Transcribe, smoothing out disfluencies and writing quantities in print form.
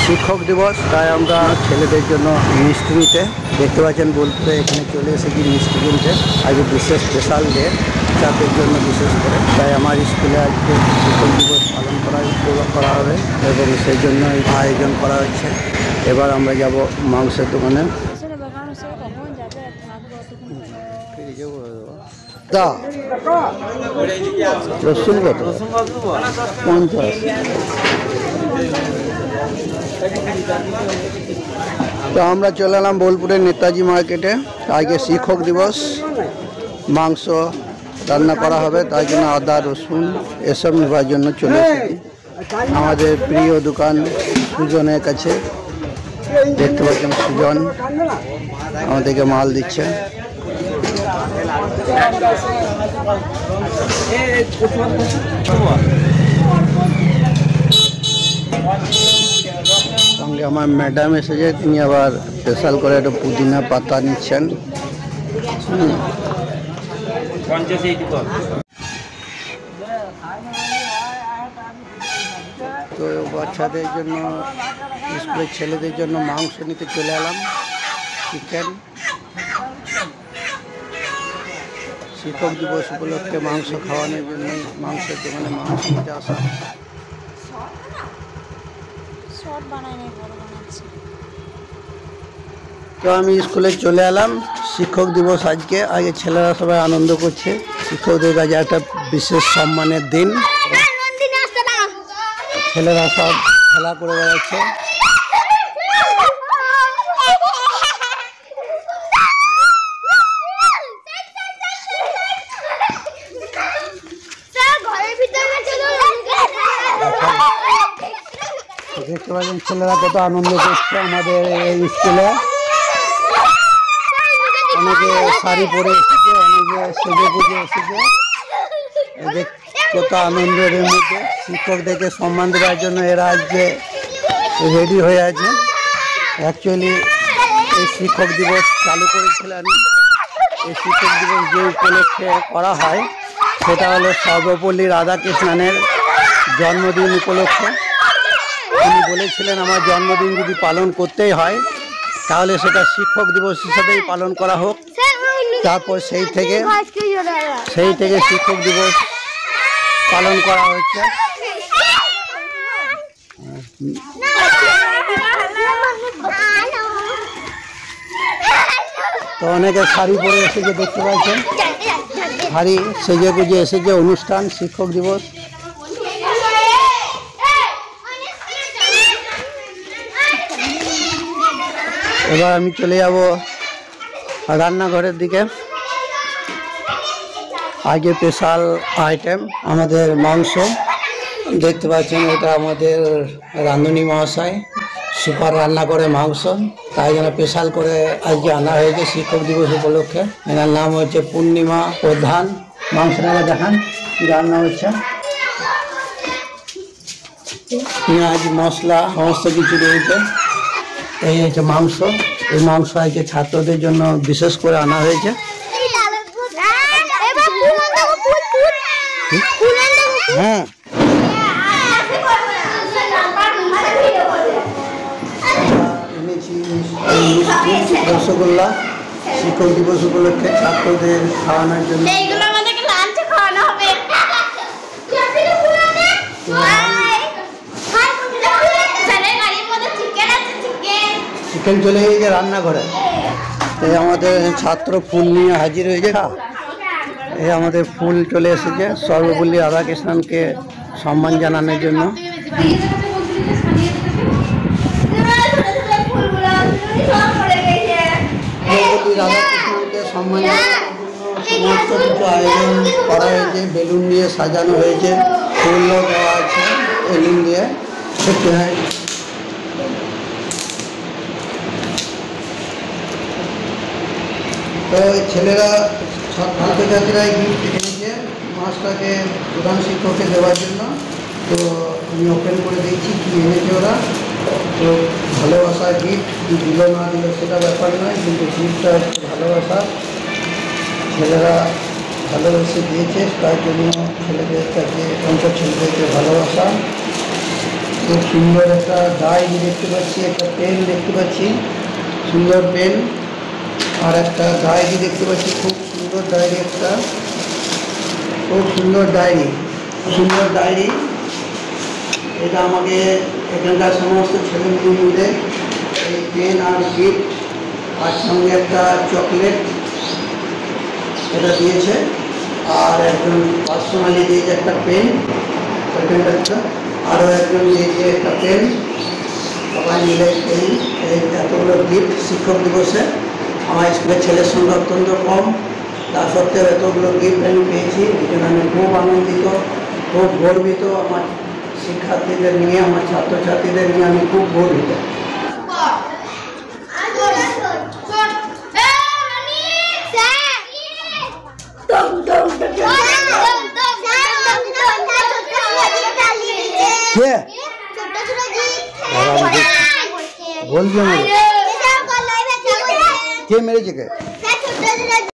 শিক্ষক দিবস, তাই আমরা ছেলেদের জন্য মিষ্টি নিতে দেখতে পাচ্ছেন বোলপুরে এখানে চলে এসেছি মিষ্টি কিনতে। আজকে বিশেষ স্পেশাল ডে বাচ্চাদের জন্য, বিশেষ করে তাই আমার স্কুলে আজকে শিক্ষক দিবস পালন করা হবে এবং সেই জন্যই আয়োজন করা হচ্ছে। এবার আমরা যাব মাংসের দোকানে। রসুন কত? 50। তো আমরা চলে এলাম বোলপুরের নেতাজি মার্কেটে। আজকে শিক্ষক দিবস, মাংস রান্না করা হবে, তাই জন্য আদা রসুন এসব নেওয়ার জন্য চলে এসেছি আমাদের প্রিয় দোকান সুজনের কাছে। দেখতে পাচ্ছেন সুজন আমাদেরকে মাল দিচ্ছে। সঙ্গে আমার ম্যাডাম এসেছে, তিনি আবার স্পেশাল করে একটা পুদিনা পাতা নিচ্ছেন। তো বাচ্চাদের জন্য, স্কুলের ছেলেদের জন্য মাংস নিতে চলে এলাম, চিকেন। শিক্ষক দিবস উপলক্ষে মাংস খাওয়ানোর জন্য মাংসের দোকানে মাংস নিতে আসা। তো আমি স্কুলে চলে এলাম। শিক্ষক দিবস আজকে ছেলেরা সবাই আনন্দ করছে। শিক্ষকদের কাছে একটা বিশেষ সম্মানের দিন। ছেলেরা সব খেলা করে বেড়াচ্ছে। দেখতে পাচ্ছেন ছেলেরা কত আনন্দ করছে আমাদের এই স্কুলে। অনেকে শাড়ি পরে এসেছে, অনেকে সেজে গুজে এসেছে। কত আনন্দের মধ্যে শিক্ষকদেরকে সম্মান দেওয়ার জন্য এরা আজকে রেডি হয়ে আছে। অ্যাকচুয়ালি এই শিক্ষক দিবস চালু করেছিলেন, এই শিক্ষক দিবস যে উপলক্ষে করা হয় সেটা হলো সর্বপল্লী রাধাকৃষ্ণনের জন্মদিন উপলক্ষে। তিনি বলেছিলেন আমার জন্মদিন যদি পালন করতেই হয় তাহলে সেটা শিক্ষক দিবস হিসেবেই পালন করা হোক। তারপর সেই থেকে শিক্ষক দিবস পালন করা হচ্ছে। তো অনেকে শাড়ি পরে এসেছে, দেখতে পাচ্ছেন শাড়ি সেজে গুজে এসেছে অনুষ্ঠান শিক্ষক দিবস। এবার আমি চলে যাব রান্নাঘরের দিকে। আগে স্পেশাল আইটেম আমাদের মাংস, দেখতে পাচ্ছেন এটা আমাদের রাঁধুনি মহাশয় সুপার রান্না করে মাংস, তাই জন্য স্পেশাল করে আজকে আনা হয়েছে শিক্ষক দিবস উপলক্ষে। এনার নাম হচ্ছে পূর্ণিমা প্রধান। মাংসটা দেখান কি রান্না হচ্ছে। পেঁয়াজ মশলা সমস্ত কিছু রয়েছে। এই হচ্ছে মাংস। এই মাংস আজকে ছাত্রদের জন্য বিশেষ করে আনা হয়েছে। হ্যাঁ, এনেছি রসগোল্লা শিক্ষক দিবস উপলক্ষে ছাত্রদের খাওয়ানোর জন্য। চিকেন চলে গেছে রান্নাঘরে। এই আমাদের ছাত্র ফুল নিয়ে হাজির হয়েছে। এই আমাদের ফুল চলে এসেছে সর্বপল্লী রাধাকৃষ্ণনকে সম্মান জানানোর জন্য। রাধাকৃষ্ণনকে সম্মান জানানোর জন্য সমস্ত কিছু আয়োজন করা হয়েছে। বেলুন দিয়ে সাজানো হয়েছে, ফুলও দেওয়া আছে বেলুন দিয়ে। তো ছেলেরা ছাত্রছাত্রীরা গিফট এনেছে মাছটাকে প্রধান শিক্ষককে দেওয়ার জন্য। তো আমি ওপেন করে দিয়েছি কি এনেছে ওরা। তো ভালোবাসার গিফট দিল না দিল সেটা ব্যাপার নয়, কিন্তু গিফটটা হচ্ছে ভালোবাসা। ছেলেরা ভালোবেসে দিয়েছে, তার জন্য ছেলেদের কাছে ছেলেদেরকে ভালোবাসা। খুব সুন্দর একটা ডায়েরি দেখতে পাচ্ছি, একটা পেন দেখতে পাচ্ছি, সুন্দর পেন, আর একটা ডায়েরি দেখতে পাচ্ছি, খুব সুন্দর ডায়েরি, একটা খুব সুন্দর ডায়েরি, সুন্দর ডায়েরি। এটা আমাকে এখানকার সমস্ত ছেলে মেয়ে মিলে এই পেন আর গিফট আর সঙ্গে একটা চকলেট এটা দিয়েছে, আর একজন পার্সোনালি দিয়েছে একটা পেন, একটা আরও একজন দিয়েছে একটা পেন, সবাই মিলে এই এতগুলো গিফট শিক্ষক দিবসে। আমার স্কুলের ছেলের সঙ্গে অত্যন্ত কম, তা সত্ত্বেও এতগুলো গিফট আমি পেয়েছি, এই জন্য আমি খুব আনন্দিত, খুব গর্বিত। আমার শিক্ষার্থীদের নিয়ে, আমার ছাত্রছাত্রীদের নিয়ে আমি খুব গর্বিত। বলছি কে মেরেছে কে?